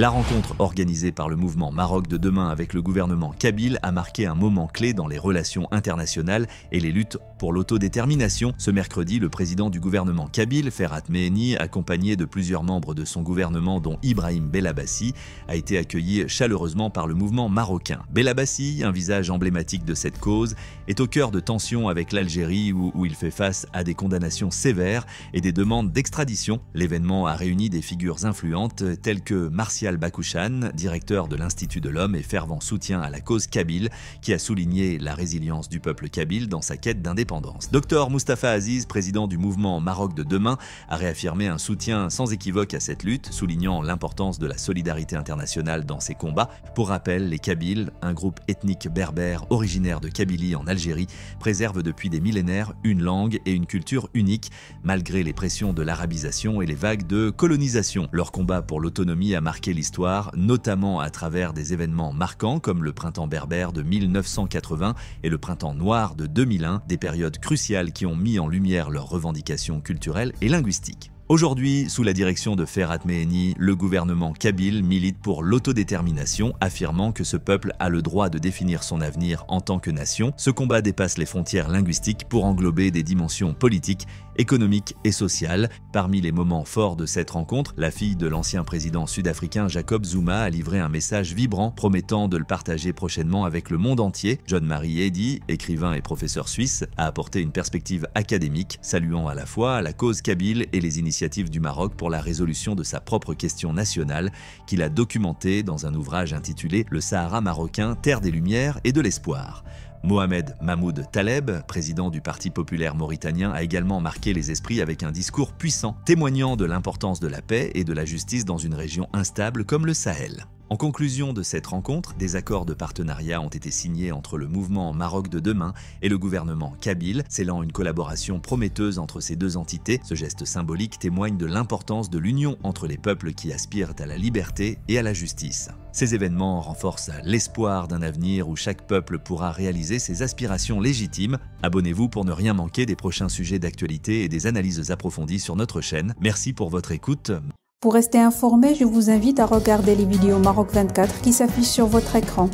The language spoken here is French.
La rencontre organisée par le mouvement Maroc de demain avec le gouvernement kabyle a marqué un moment clé dans les relations internationales et les luttes pour l'autodétermination. Ce mercredi, le président du gouvernement kabyle, Ferhat Meheni, accompagné de plusieurs membres de son gouvernement dont Ibrahim Bellabassi, a été accueilli chaleureusement par le mouvement marocain. Bellabassi, un visage emblématique de cette cause, est au cœur de tensions avec l'Algérie où il fait face à des condamnations sévères et des demandes d'extradition. L'événement a réuni des figures influentes telles que Martial Bakouchan, directeur de l'Institut de l'Homme et fervent soutien à la cause kabyle, qui a souligné la résilience du peuple kabyle dans sa quête d'indépendance. Dr Moustapha Aziz, président du mouvement Maroc de demain, a réaffirmé un soutien sans équivoque à cette lutte, soulignant l'importance de la solidarité internationale dans ces combats. Pour rappel, les Kabyles, un groupe ethnique berbère originaire de Kabylie en Algérie, préservent depuis des millénaires une langue et une culture unique, malgré les pressions de l'arabisation et les vagues de colonisation. Leur combat pour l'autonomie a marqué l'histoire, notamment à travers des événements marquants comme le printemps berbère de 1980 et le printemps noir de 2001, des périodes cruciales qui ont mis en lumière leurs revendications culturelles et linguistiques. Aujourd'hui, sous la direction de Ferhat Meheni, le gouvernement kabyle milite pour l'autodétermination, affirmant que ce peuple a le droit de définir son avenir en tant que nation. Ce combat dépasse les frontières linguistiques pour englober des dimensions politiques, économiques et sociales. Parmi les moments forts de cette rencontre, la fille de l'ancien président sud-africain Jacob Zuma a livré un message vibrant promettant de le partager prochainement avec le monde entier. John-Marie Eddy, écrivain et professeur suisse, a apporté une perspective académique, saluant à la fois la cause kabyle et les initiatives du Maroc pour la résolution de sa propre question nationale, qu'il a documentée dans un ouvrage intitulé « Le Sahara marocain, terre des lumières et de l'espoir ». Mohamed Mahmoud Taleb, président du Parti populaire mauritanien, a également marqué les esprits avec un discours puissant, témoignant de l'importance de la paix et de la justice dans une région instable comme le Sahel. En conclusion de cette rencontre, des accords de partenariat ont été signés entre le mouvement Maroc de demain et le gouvernement kabyle, scellant une collaboration prometteuse entre ces deux entités. Ce geste symbolique témoigne de l'importance de l'union entre les peuples qui aspirent à la liberté et à la justice. Ces événements renforcent l'espoir d'un avenir où chaque peuple pourra réaliser ses aspirations légitimes. Abonnez-vous pour ne rien manquer des prochains sujets d'actualité et des analyses approfondies sur notre chaîne. Merci pour votre écoute. Pour rester informé, je vous invite à regarder les vidéos Maroc 24 qui s'affichent sur votre écran.